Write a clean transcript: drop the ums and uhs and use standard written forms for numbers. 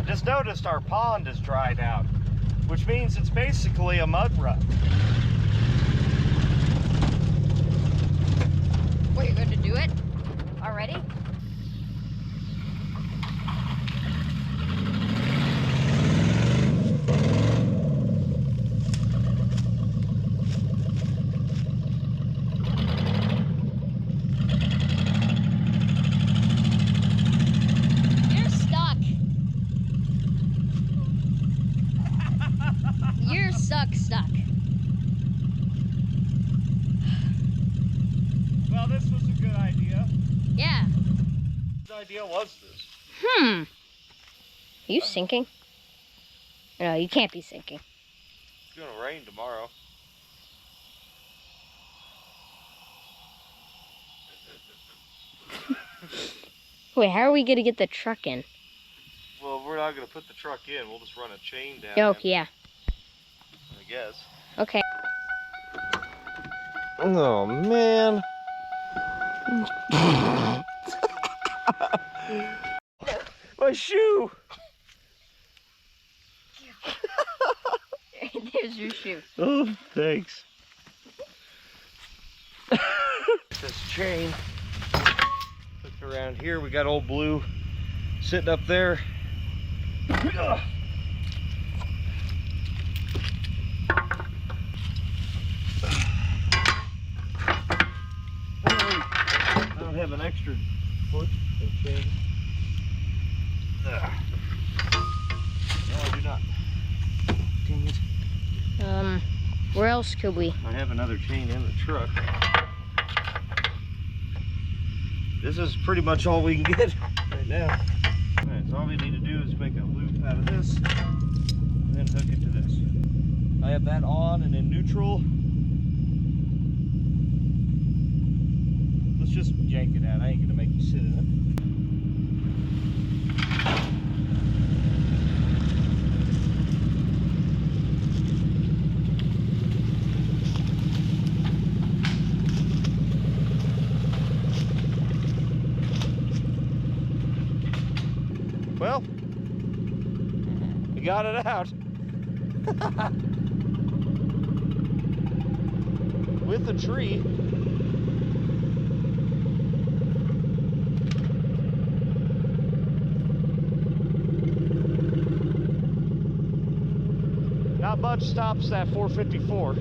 just noticed our pond is dried out, which means it's basically a mud rut. What, you're going to do it already? You're stuck. You're stuck. Well, this was a good idea. Yeah. Whose idea was this? Are you sinking? No, you can't be sinking. It's gonna rain tomorrow. Wait, how are we gonna get the truck in? Well, we're not gonna put the truck in. We'll just run a chain down. Oh, yeah. I guess. Okay. Oh, man. My shoe! There's your shoe. Oh, thanks. This chain. Look around here. We got old Blue sitting up there. I don't have an extra foot and chain. No, I do not. Dang it. Where else could we? I have another chain in the truck. This is pretty much all we can get right now. Alright, so all we need to do is make a loop out of this and then hook it to this. I have that on and in neutral. Let's just yank it out. I ain't gonna make you sit in it. Well, we got it out. With the tree. Not much stops that 454.